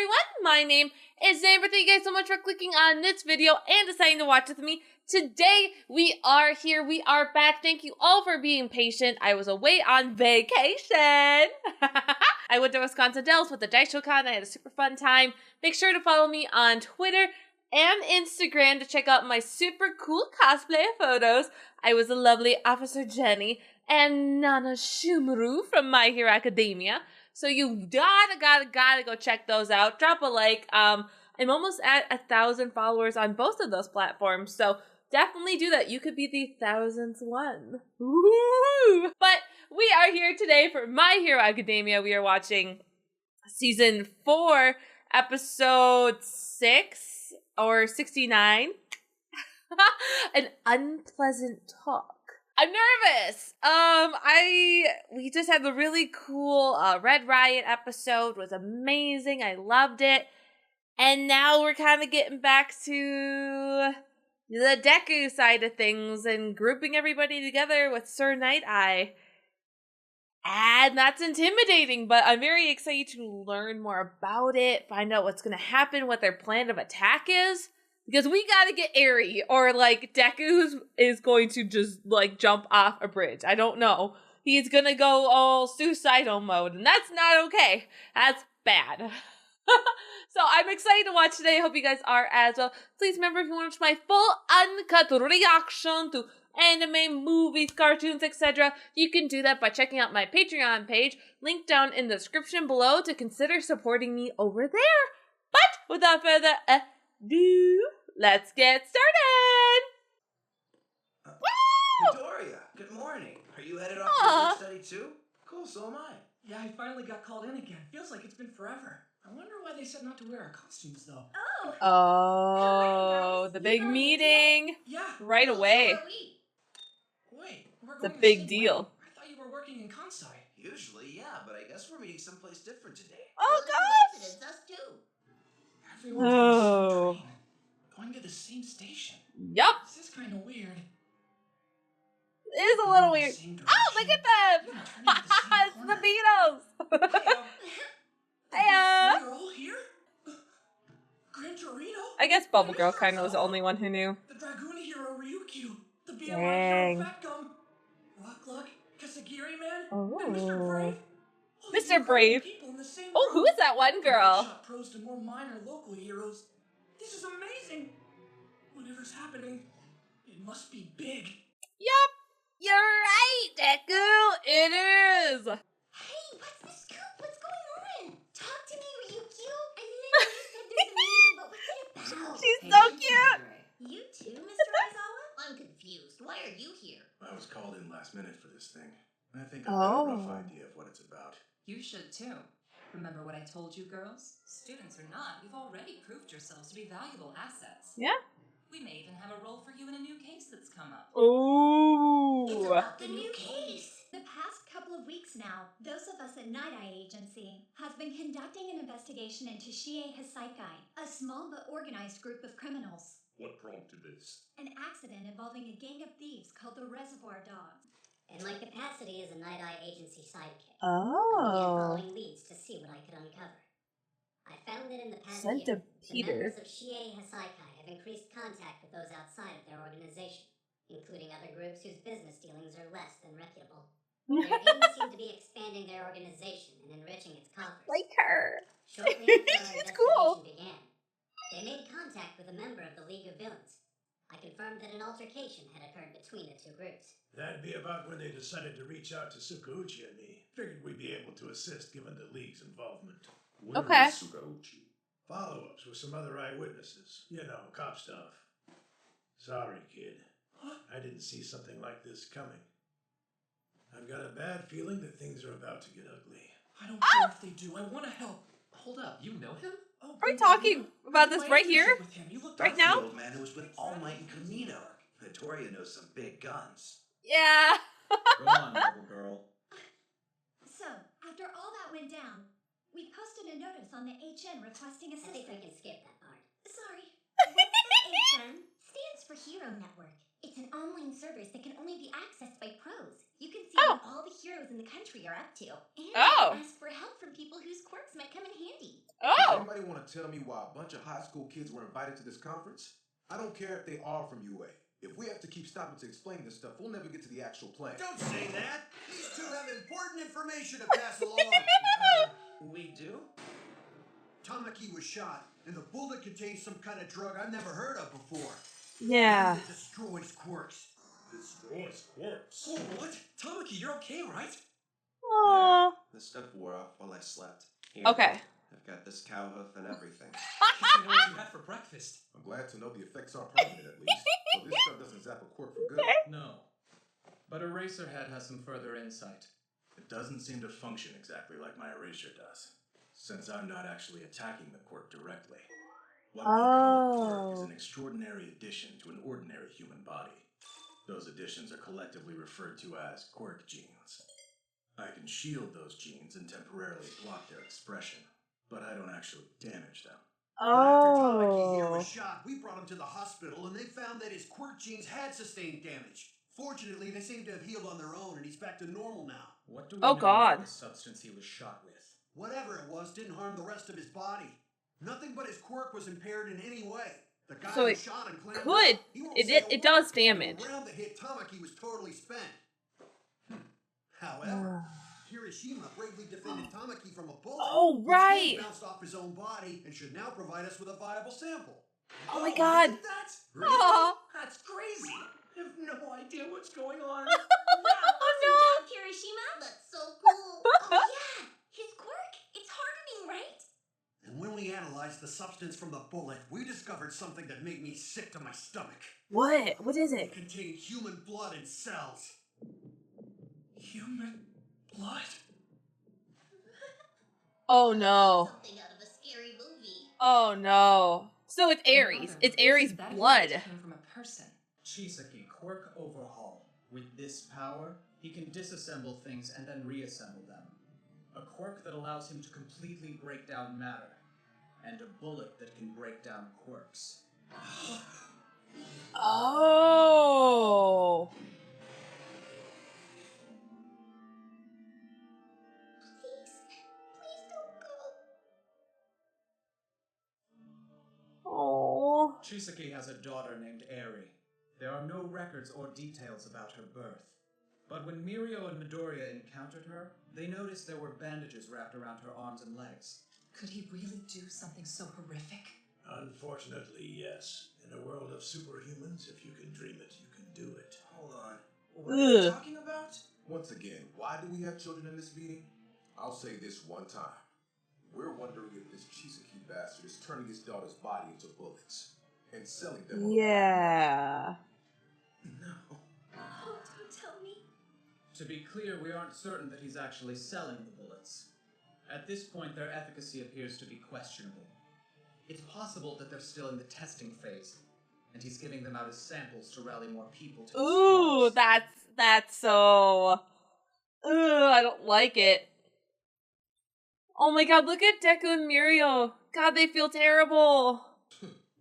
everyone, my name is Zamber. Thank you guys so much for clicking on this video and deciding to watch with me. Today, we are here, we are back. Thank you all for being patient. I was away on vacation. I went to Wisconsin Dells with the Dice Show Con. I had a super fun time. Make sure to follow me on Twitter and Instagram to check out my super cool cosplay photos. I was a lovely Officer Jenny and Nana Shumaru from My Hero Academia. So you gotta go check those out. Drop a like. I'm almost at 1,000 followers on both of those platforms, so definitely do that. You could be the 1,000th one. Woo! But we are here today for My Hero Academia. We are watching season 4, episode 6 or 69. An unpleasant talk. I'm nervous. We just had the really cool Red Riot episode. It was amazing. I loved it. And now we're kind of getting back to the DEKU side of things and grouping everybody together with Sir Nighteye. And that's intimidating, but I'm very excited to learn more about it, find out what's going to happen, what their plan of attack is. Because we gotta get airy, or like DEKU is going to just like jump off a bridge. I don't know. He's gonna go all suicidal mode, and that's not okay. That's bad. So I'm excited to watch today. I hope you guys are as well. Please remember, if you want to watch my full uncut reaction to anime, movies, cartoons, etc., you can do that by checking out my Patreon page, linked down in the description below, to consider supporting me over there. But without further ado, let's get started! Woo! Midoriya, good morning. Are you headed off to work study too? Cool, so am I. Yeah, I finally got called in again. Feels like it's been forever. I wonder why they said not to wear our costumes, though. Oh, the big meeting. Yeah. Right away. Wait, we're It's a going big the same deal. way. I thought you were working in Kansai. Usually, yeah, but I guess we're meeting someplace different today. Oh, gosh! It's us too. Everyone's been Oh. so trained. Going to the same station. Yup. This is kind of weird. It is a little weird. Oh, look at them! It's the Beatles! Hiya! You're all here? Gran Torino? I guess Bubble Girl kind of was the only one who knew. The Dragoon hero Ryukyu. The BLI Dang. hero Fatgum. Rock Kasagiri Man. Oh. And Mr. Brave. All these Mr. Brave. people in the same Oh, who is that one girl? Shot pros to more minor local heroes. This is amazing. Whatever's happening, it must be big. Yup. You're right, DEKU. It is. Hey, what's the scoop? What's going on? Talk to me, Ryukyu. I know you said there's a meeting, but what's it about? She's so cute. You too, Mr. Aizawa? I'm confused. Why are you here? I was called in last minute for this thing. I think I've got a rough idea of what it's about. You should too. Remember what I told you, girls? Students or not, you've already proved yourselves to be valuable assets. Yeah. We may even have a role for you in a new case that's come up. Ooh. It's about the new case. The past couple of weeks now, those of us at Nighteye Agency have been conducting an investigation into Hase, a small but organized group of criminals. What prompted this? An accident involving a gang of thieves called the Reservoir Dogs. In my capacity as a Nighteye Agency sidekick, I began Oh. following leads to see what I could uncover. I found that in the past Sent year, to the Peter. members of Hase have increased contact with those outside of their organization, including other groups whose business dealings are less than reputable. Their aim seemed to be expanding their organization and enriching its coffers. Like her. Shortly after our She's cool. investigation began, they made contact with a member of the League of Villains. I confirmed that an altercation had occurred between the two groups. That'd be about when they decided to reach out to Sukauchi and me. Figured we'd be able to assist given the League's involvement. Okay. Sukauchi? Follow-ups with some other eyewitnesses. You know, cop stuff. Sorry, kid. I didn't see something like this coming. I've got a bad feeling that things are about to get ugly. I don't care if they do. I want to help. Hold up, you know him? Oh, Are we talking about this right here? With him. You looked Right up now? The old man who was with All Might and Kamino. Midoriya knows some big guns. Yeah. Go on, little girl. So, after all that went down, we posted a notice on the HN requesting I think I assistance. can skip that part. Sorry. What's the HN? Stands for Hero Network. It's an online service that can only be accessed by pros. You can see what all the heroes in the country are up to. And Oh. ask for help from people whose quirks might come in handy. Oh! Anybody want to tell me why a bunch of high school kids were invited to this conference? I don't care if they are from UA. If we have to keep stopping to explain this stuff, we'll never get to the actual plan. Don't say that! These two have important information to pass along. We do? Tamaki was shot, and the bullet contains some kind of drug I've never heard of before. Yeah. It destroys quirks. Destroys quirks. Oh, what? Tamaki, you're okay, right? Aww. The stuff wore off while I slept. Here, Okay. I've got this cow hoof and everything. You know what you had for breakfast? I'm glad to know the effects are permanent at least. So this stuff doesn't zap a quirk for good. No. But Eraserhead has some further insight. It doesn't seem to function exactly like my erasure does, since I'm not actually attacking the quirk directly. What we call a quirk is an extraordinary addition to an ordinary human body. Those additions are collectively referred to as quirk genes. I can shield those genes and temporarily block their expression, but I don't actually damage them. After Tamaki here was shot, we brought him to the hospital, and they found that his quirk genes had sustained damage. Fortunately, they seem to have healed on their own, and he's back to normal now. What do we Oh, know God. about the substance he was shot with? Whatever it was didn't harm the rest of his body. Nothing but his quirk was impaired in any way. The guy So who it shot him claimed could. he won't It say a it word. does damage. The round that hit Tamaki was totally spent. However, Kirishima bravely defended Tamaki from a bullet. Oh, which right. then bounced off his own body and should now provide us with a viable sample. Oh my God. Look at that? Aw. That's crazy. I have no idea what's going on. Oh Job, Kirishima. That's so cool. Oh yeah, his quirk. It's hardening, right? And when we analyzed the substance from the bullet, we discovered something that made me sick to my stomach. no! What? What is It it? contained human blood and cells. Human blood? Oh no! Something out of a scary movie. Oh no! So it's Ares. Mother, It's Ares' that blood. came from a person. Chisaki, quirk overhaul. With this power, he can disassemble things and then reassemble them. A quirk that allows him to completely break down matter. And a bullet that can break down quirks. Oh! Please don't go. Oh! Chisaki has a daughter named Eri. There are no records or details about her birth. But when Mirio and Midoriya encountered her, they noticed there were bandages wrapped around her arms and legs. Could he really do something so horrific? Unfortunately, yes. In a world of superhumans, if you can dream it, you can do it. Hold on. What are you Ugh. talking about? Once again, why do we have children in this meeting? I'll say this one time. We're wondering if this Chisaki bastard is turning his daughter's body into bullets and selling them. Yeah. No. Oh, don't tell me. To be clear, we aren't certain that he's actually selling the bullets. At this point, their efficacy appears to be questionable. It's possible that they're still in the testing phase, and he's giving them out as samples to rally more people to his Ooh, cause. that's so. Ooh, I don't like it. Oh my God! Look at Deku and Mirio. God, they feel terrible.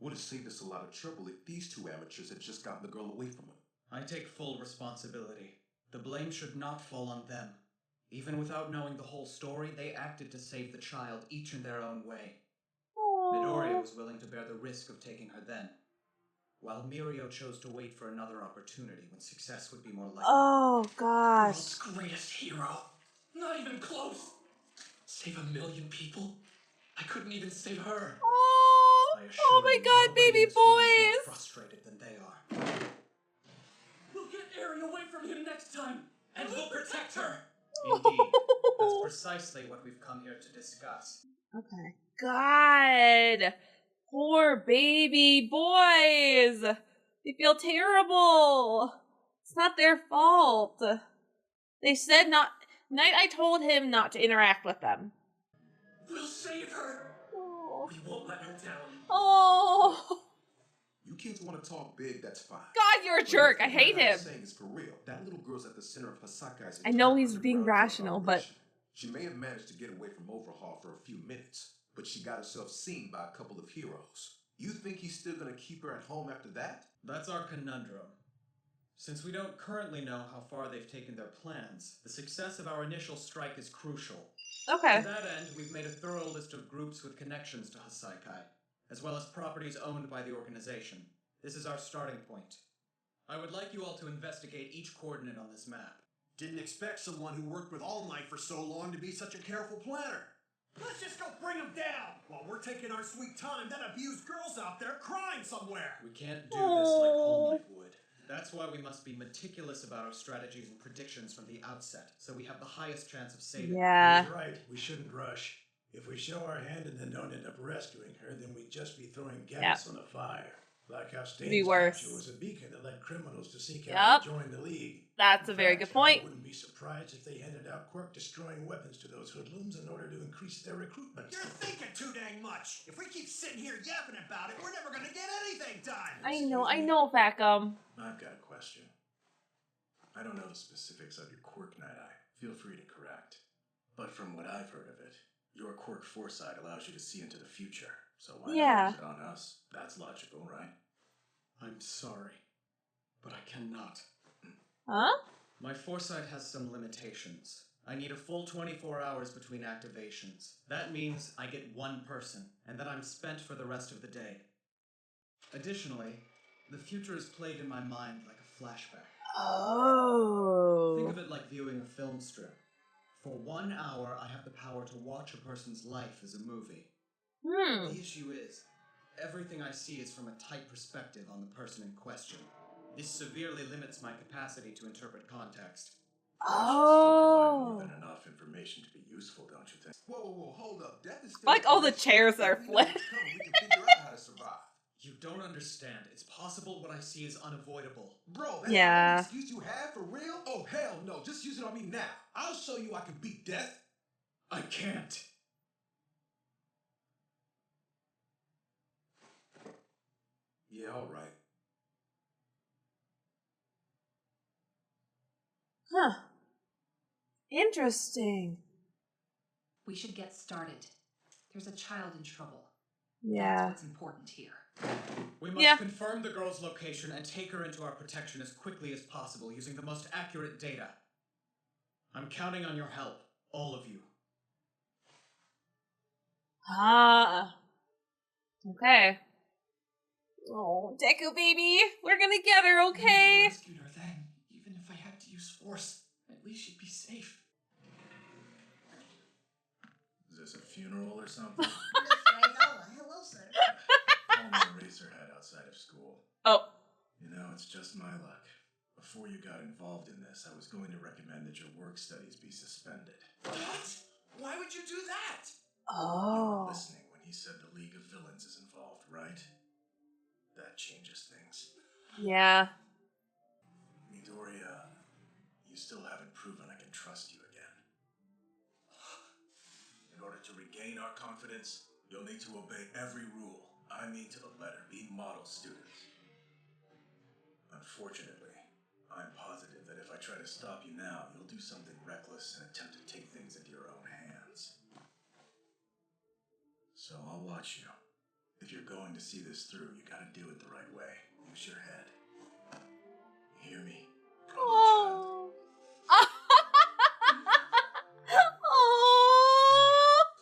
Would have saved us a lot of trouble if these two amateurs had just gotten the girl away from him. I take full responsibility. The blame should not fall on them. Even without knowing the whole story, they acted to save the child, each in their own way. Midoriya was willing to bear the risk of taking her then, while Mirio chose to wait for another opportunity when success would be more likely. Oh gosh. World's greatest hero. Not even close. Save 1 million people? I couldn't even save her. Oh, I assure oh my you, God, nobody baby in this room is more boys. frustrated than they are. We'll get Eri away from him next time, and we'll protect her. Indeed, that's precisely what we've come here to discuss. Okay. God, poor baby boys. They feel terrible. It's not their fault. They said not. Nighteye told him not to interact with them. We'll save her. Oh. We won't let her down. Oh. You kids want to talk big, that's fine. God, you're a But jerk. I everything hate I'm him. saying is for real. That little girl's at the center of Hasakai's I know entire he's being underground rational, but operation. She may have managed to get away from Overhaul for a few minutes, but she got herself seen by a couple of heroes. You think he's still gonna keep her at home after that? That's our conundrum. Since we don't currently know how far they've taken their plans, the success of our initial strike is crucial. Okay. To that end, we've made a thorough list of groups with connections to Hasaikai, as well as properties owned by the organization. This is our starting point. I would like you all to investigate each coordinate on this map. Didn't expect someone who worked with All Might for so long to be such a careful planner. Let's just go bring them down while we're taking our sweet time. That abused girl's out there crying somewhere. We can't do this like All Might would. That's why we must be meticulous about our strategies and predictions from the outset, so we have the highest chance of saving Yeah. He's right. We shouldn't rush. If we show our hand and then don't end up rescuing her, then we'd just be throwing gas on the fire. Like how Stain's capture was a beacon that led criminals to seek out and join the League. That's a very good point. I wouldn't be surprised if they handed out quirk-destroying weapons to those hoodlums in order to increase their recruitment. You're thinking too dang much. If we keep sitting here yapping about it, we're never going to get anything done. I know, Facum. I've got a question. I don't know the specifics of your quirk, Nighteye. Feel free to correct. But from what I've heard of it, your quirk foresight allows you to see into the future. So why not use it on us? That's logical, right? I'm sorry, but I cannot. Huh? My foresight has some limitations. I need a full 24 hours between activations. That means I get one person, and then I'm spent for the rest of the day. Additionally, the future is played in my mind like a flashback. Oh. Think of it like viewing a film strip. For 1 hour, I have the power to watch a person's life as a movie. The issue is, everything I see is from a tight perspective on the person in question. This severely limits my capacity to interpret context. More than enough information to be useful, don't you think? Whoa, hold up. Death is still Like all the chairs are flipped. We can figure out how to survive. You don't understand. It's possible what I see is unavoidable. Bro, that's the only excuse you have for real? Oh, hell no. Just use it on me now. I'll show you I can beat death. I can't. Yeah, all right. Huh. Interesting. We should get started. There's a child in trouble. Yeah. That's what's important here. We must confirm the girl's location and take her into our protection as quickly as possible using the most accurate data. I'm counting on your help, all of you. Okay. Oh, Deku baby, we're gonna get her, okay? I rescued her then. Even if I had to use force, at least she'd be safe. Is this a funeral or something? Hello, sir. Call me a racerhead outside of school. Oh. You know, it's just my luck. Before you got involved in this, I was going to recommend that your work studies be suspended. What? Why would you do that? You were listening when he said the League of Villains is involved, right? That changes things. Yeah. Midoriya, you still haven't proven I can trust you again. In order to regain our confidence, you'll need to obey every rule. I mean to the letter. Be model students. Unfortunately, I'm positive that if I try to stop you now, you'll do something reckless and attempt to take things into your own hands. So I'll watch you. If you're going to see this through, you gotta do it the right way. Use your head. You hear me? Oh.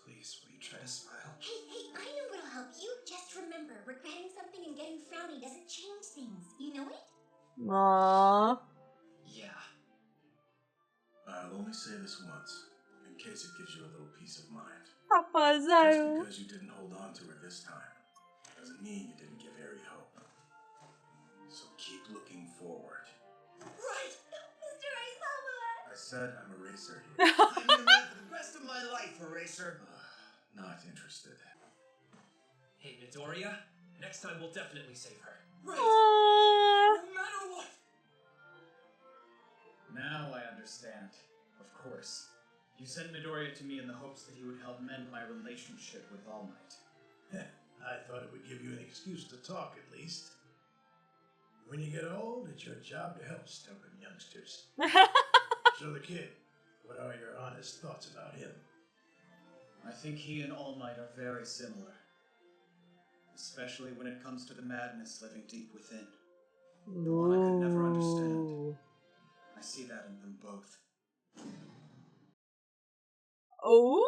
Please, will you try to smile? Hey, I know what'll help you. Just remember, regretting something and getting frowny doesn't change things. You know it? Aww. Yeah. I'll only say this once, in case it gives you a little peace of mind. Papa Just Zaru. because you didn't hold on to her this time, doesn't mean you didn't give Harry hope. So keep looking forward. Right! Mr. ArcaneTails! I said I'm a racer here. I'm your man for the rest of my life, Eraser. Not interested. Hey, Midoriya. Next time we'll definitely save her. Aww. No matter what! Now I understand. Of course. You sent Midoriya to me in the hopes that he would help mend my relationship with All Might. I thought it would give you an excuse to talk at least. When you get old, it's your job to help stubborn youngsters. So the kid, what are your honest thoughts about him? I think he and All Might are very similar. Especially when it comes to the madness living deep within. One I could never understand. Ooh. I see that in them both. Oh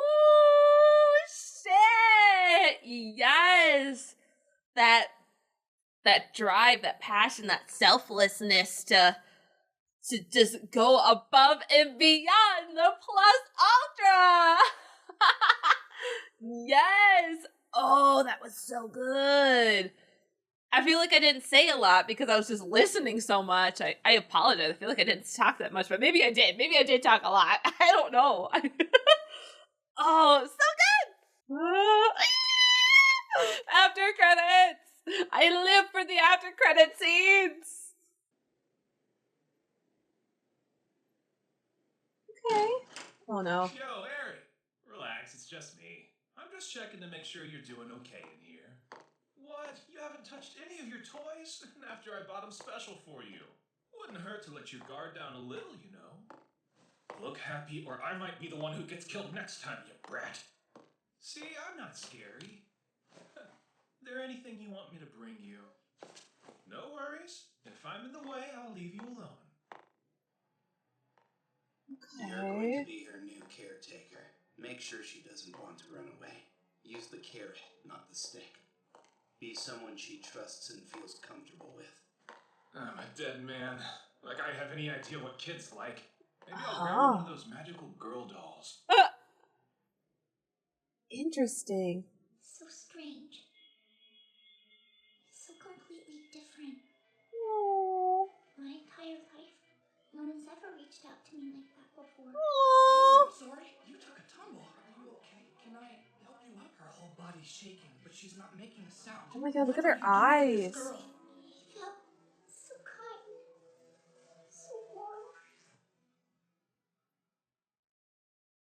shit! Yes, that drive, that passion, that selflessness to just go above and beyond the plus ultra. Yes. Oh, that was so good. I feel like I didn't say a lot because I was just listening so much. I apologize. I feel like I didn't talk that much, but maybe I did. Maybe I did talk a lot. I don't know. Oh, so good. After credits. I live for the after credit scenes. Okay. Oh no. Yo, Harry. Relax, it's just me. I'm just checking to make sure you're doing okay in here. What? You haven't touched any of your toys? After I bought them special for you. Wouldn't hurt to let your guard down a little, you know. Look happy or I might be the one who gets killed next time, you brat. See, I'm not scary. There anything you want me to bring you? No worries. If I'm in the way, I'll leave you alone. Okay. You're going to be her new caretaker. Make sure she doesn't want to run away. Use the carrot, not the stick. Be someone she trusts and feels comfortable with. I'm a dead man. Like I have any idea what kids like. Maybe I'll grab one of those magical girl dolls. Interesting. So strange. So completely different. Aww. My entire life, no one's ever reached out to me like that before. Oh, I'm sorry. You took a tumble. Are you okay? Can I help you up? Her whole body's shaking, but she's not making a sound. Oh my god, look at What her are you doing to eyes. this girl? He felt so kind. So warm.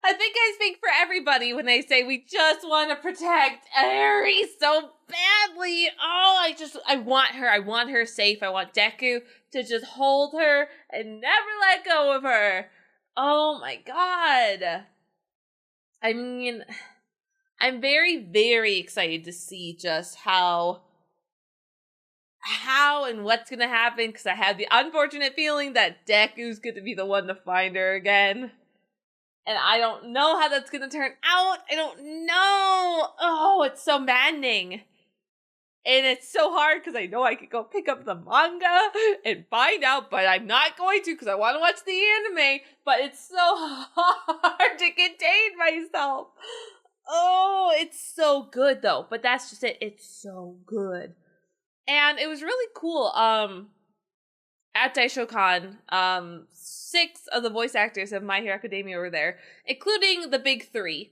I think I speak for everybody when I say we just want to protect Aerie so badly. Oh, I want her. I want her safe. I want DEKU to just hold her and never let go of her. Oh my god. I mean, I'm very, very excited to see just how and what's going to happen, because I have the unfortunate feeling that DEKU's going to be the one to find her again. And I don't know how that's going to turn out. I don't know. Oh, it's so maddening. And it's so hard because I know I could go pick up the manga and find out, but I'm not going to because I want to watch the anime. But it's so hard to contain myself. Oh, it's so good though. But that's just it. It's so good. And it was really cool. At DaishoCon, 6 of the voice actors of My Hero Academia were there, including the big 3.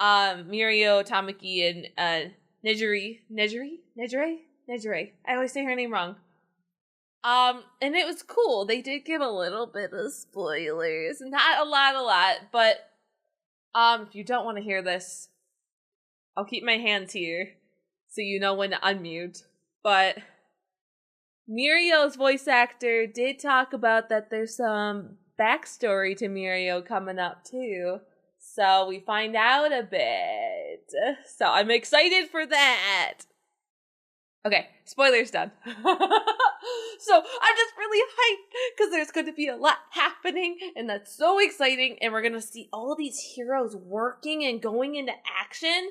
Mirio, Tamaki, and Nejire. I always say her name wrong. And it was cool. They did give a little bit of spoilers. Not a lot, but if you don't want to hear this, I'll keep my hands here so you know when to unmute. But Mirio's voice actor did talk about that there's some backstory to Mirio coming up too. So we find out a bit. So I'm excited for that. Okay, spoilers done. So I'm just really hyped because there's going to be a lot happening and that's so exciting. And we're going to see all these heroes working and going into action.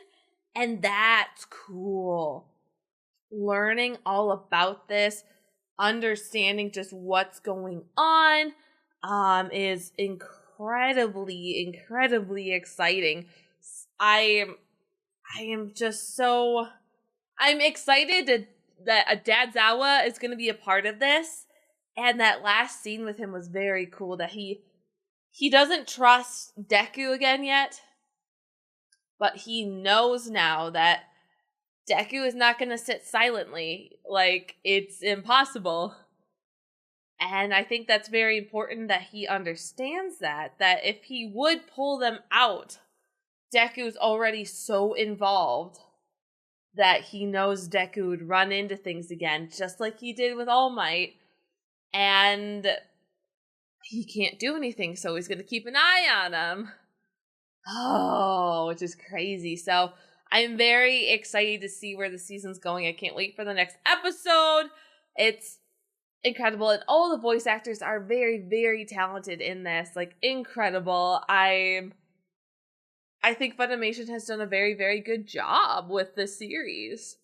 And that's cool. Learning all about this, understanding just what's going on, is incredibly exciting. I am just so, I'm excited that Dadzawa is going to be a part of this, and that last scene with him was very cool, that he doesn't trust DEKU again yet, but he knows now that DEKU is not going to sit silently. Like, it's impossible. And I think that's very important that he understands that if he would pull them out, DEKU's already so involved that he knows DEKU would run into things again, just like he did with All Might. And he can't do anything, so he's going to keep an eye on him. Oh, which is crazy. So I'm very excited to see where the season's going. I can't wait for the next episode. It's incredible, and all the voice actors are very, very talented in this. Like, incredible. I think Funimation has done a very, very good job with this series.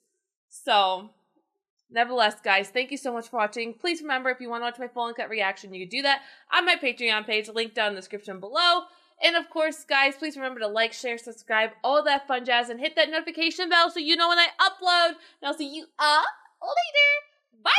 So, nevertheless, guys, thank you so much for watching. Please remember, if you want to watch my full uncut reaction, you can do that on my Patreon page, linked down in the description below. And of course, guys, please remember to like, share, subscribe, all that fun jazz, and hit that notification bell so you know when I upload. And I'll see you later. Bye!